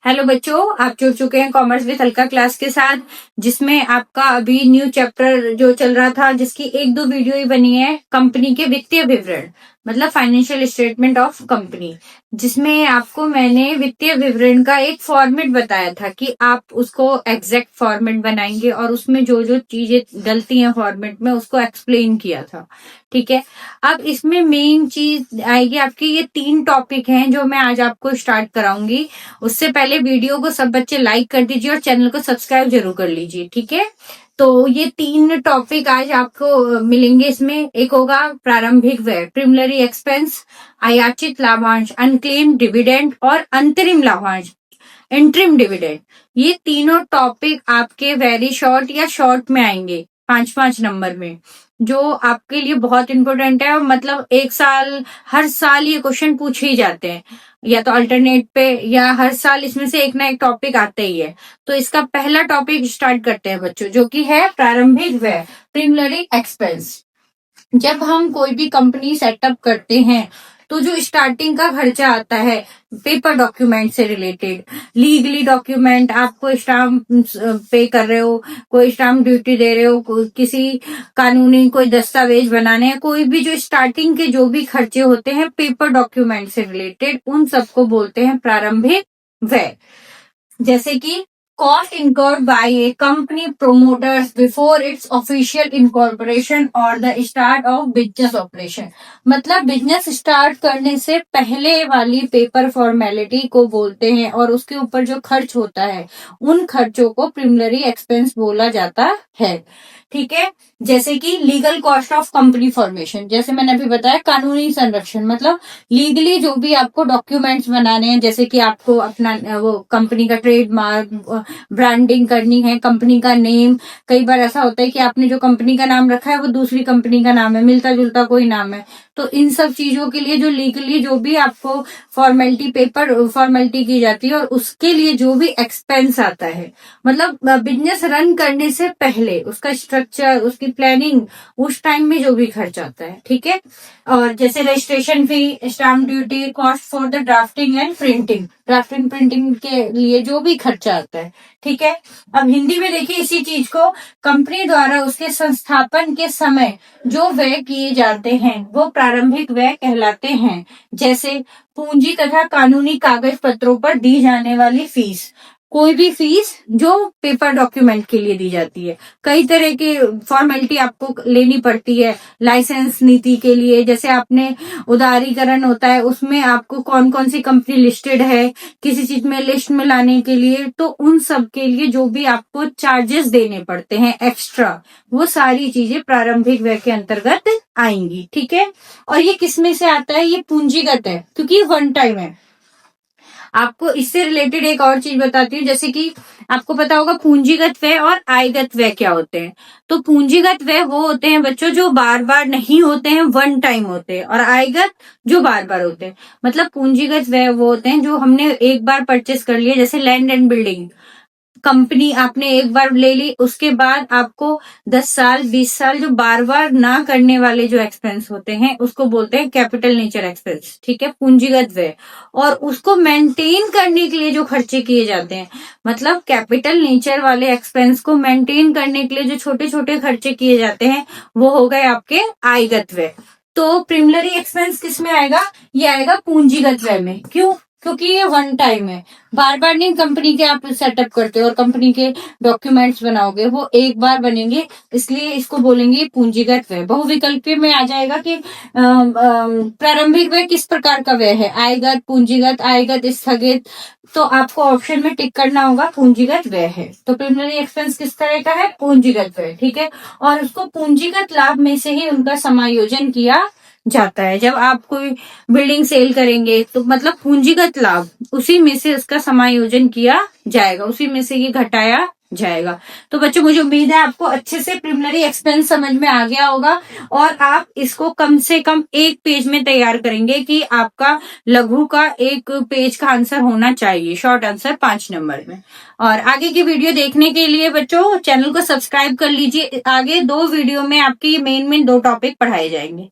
Hello बच्चों, आप जुड़ चुके हैं कॉमर्स विद अलका क्लास के साथ, जिसमें आपका अभी न्यू चैप्टर जो चल रहा था, जिसकी एक दो वीडियो ही बनी है, कंपनी के वित्तीय विवरण मतलब फाइनेंशियल स्टेटमेंट ऑफ कंपनी, जिसमें आपको मैंने वित्तीय विवरण का एक फॉर्मेट बताया था कि आप उसको एग्जैक्ट फॉर्मेट बनाएंगे और उसमें जो जो चीजें डलती हैं फॉर्मेट में उसको एक्सप्लेन किया था। ठीक है, अब इसमें मेन चीज आएगी आपकी, ये 3 टॉपिक हैं जो मैं आज आपको स्टार्ट कराऊंगी। उससे पहले वीडियो को सब बच्चे लाइक कर दीजिए और चैनल को सब्सक्राइब जरूर कर लीजिए। ठीक है, तो ये 3 टॉपिक आज आपको मिलेंगे। इसमें एक होगा प्रारंभिक व्यय, प्रीलिमिनरी एक्सपेंस, अयाचित लाभांश, अनक्लेम्ड डिविडेंड और अंतरिम लाभांश, इंटरिम डिविडेंड। ये तीनों टॉपिक आपके वेरी शॉर्ट या शॉर्ट में आएंगे, 5-5 नंबर में, जो आपके लिए बहुत इंपॉर्टेंट है। मतलब हर साल ये क्वेश्चन पूछे ही जाते हैं, या तो अल्टरनेट पे या हर साल इसमें से एक ना एक टॉपिक आते ही है। तो इसका पहला टॉपिक स्टार्ट करते हैं बच्चों, जो कि है प्रारंभिक व्यय, प्रीलिमिनरी एक्सपेंस। जब हम कोई भी कंपनी सेटअप करते हैं तो जो स्टार्टिंग का खर्चा आता है पेपर डॉक्यूमेंट से रिलेटेड, लीगली डॉक्यूमेंट, आपको स्टाम्प पे कर रहे हो, कोई स्टाम्प ड्यूटी दे रहे हो, किसी कानूनी कोई दस्तावेज बनाने हैं, कोई भी जो स्टार्टिंग के जो भी खर्चे होते हैं पेपर डॉक्यूमेंट से रिलेटेड, उन सबको बोलते हैं प्रारंभिक व्यय। जैसे कि cost incurred by a company promoters before its official incorporation or the start of business operation। मतलब बिजनेस स्टार्ट करने से पहले वाली पेपर फॉर्मेलिटी को बोलते हैं, और उसके ऊपर जो खर्च होता है उन खर्चों को प्रीलिमिनरी एक्सपेंस बोला जाता है। ठीक है, जैसे कि legal cost of company formation, जैसे मैंने अभी बताया कानूनी संरक्षण, मतलब लीगली जो भी आपको डॉक्यूमेंट्स बनाने हैं, जैसे कि आपको अपना वो कंपनी का ट्रेडमार्क, ब्रांडिंग करनी है, कंपनी का नेम। कई बार ऐसा होता है कि आपने जो कंपनी का नाम रखा है वो दूसरी कंपनी का नाम है, मिलता जुलता कोई नाम है। तो इन सब चीजों के लिए जो लीगली जो भी आपको फॉर्मेलिटी, पेपर फॉर्मेलिटी की जाती है, और उसके लिए जो भी एक्सपेंस आता है, मतलब बिजनेस रन करने से पहले उसका स्ट्रक्चर, उसकी प्लानिंग, उस टाइम में जो भी खर्च आता है। ठीक है, और जैसे registration fee, stamp duty, cost for the drafting and printing, drafting printing के लिए जो भी खर्चा आता है। ठीक है, अब हिंदी में देखिए इसी चीज को, कंपनी द्वारा उसके संस्थापन के समय जो व्यय किए जाते हैं वो प्रारंभिक व्यय कहलाते हैं। जैसे पूंजी तथा कानूनी कागज पत्रों पर दी जाने वाली फीस, कोई भी फीस जो पेपर डॉक्यूमेंट के लिए दी जाती है। कई तरह की फॉर्मेलिटी आपको लेनी पड़ती है लाइसेंस नीति के लिए, जैसे आपने उदारीकरण होता है, उसमें आपको कौन कौन सी कंपनी लिस्टेड है किसी चीज में लिस्ट में लाने के लिए, तो उन सब के लिए जो भी आपको चार्जेस देने पड़ते हैं एक्स्ट्रा, वो सारी चीजें प्रारंभिक व्यय के अंतर्गत आएंगी। ठीक है, और ये किसमें से आता है? ये पूंजीगत है, क्योंकि वन टाइम है। आपको इससे रिलेटेड एक और चीज बताती हूँ, जैसे कि आपको पता होगा पूंजीगत व्यय और आयगत व्यय क्या होते हैं। तो पूंजीगत व्यय वो होते हैं बच्चों जो बार बार नहीं होते हैं, वन टाइम होते हैं, और आयगत जो बार बार होते हैं। मतलब पूंजीगत व्यय वो होते हैं जो हमने एक बार परचेस कर लिया, जैसे लैंड एंड बिल्डिंग, कंपनी आपने एक बार ले ली, उसके बाद आपको 10 साल 20 साल जो बार बार ना करने वाले जो एक्सपेंस होते हैं उसको बोलते हैं कैपिटल नेचर एक्सपेंस। ठीक है, पूंजीगत व्यय। और उसको मेंटेन करने के लिए जो खर्चे किए जाते हैं, मतलब कैपिटल नेचर वाले एक्सपेंस को मेंटेन करने के लिए जो छोटे छोटे खर्चे किए जाते हैं वो हो गए आपके आयगत व्यय। तो प्रीलिमिनरी एक्सपेंस किस में आएगा? ये आएगा पूंजीगत व्यय में। क्यों? क्योंकि ये वन टाइम है, बार बार नहीं कंपनी के आप सेटअप करते हो और कंपनी के डॉक्यूमेंट्स बनाओगे, वो एक बार बनेंगे, इसलिए इसको बोलेंगे पूंजीगत व्यय। बहुविकल्पीय में आ जाएगा कि प्रारंभिक व्यय किस प्रकार का व्यय है, आयगत, पूंजीगत, आयगत, स्थगित। तो आपको ऑप्शन में टिक करना होगा पूंजीगत व्यय है। तो प्रीलिमिनरी एक्सपेंस किस तरह का है? पूंजीगत व्यय। ठीक है, और उसको पूंजीगत लाभ में से ही उनका समायोजन किया जाता है। जब आप कोई बिल्डिंग सेल करेंगे तो मतलब पूंजीगत लाभ, उसी में से उसका समायोजन किया जाएगा, उसी में से ये घटाया जाएगा। तो बच्चों मुझे उम्मीद है आपको अच्छे से प्रीलिमिनरी एक्सपेंस समझ में आ गया होगा, और आप इसको कम से कम एक पेज में तैयार करेंगे कि आपका लघु का एक पेज का आंसर होना चाहिए, शॉर्ट आंसर 5 नंबर में। और आगे की वीडियो देखने के लिए बच्चों चैनल को सब्सक्राइब कर लीजिए। आगे 2 वीडियो में आपके मेन 2 टॉपिक पढ़ाए जाएंगे।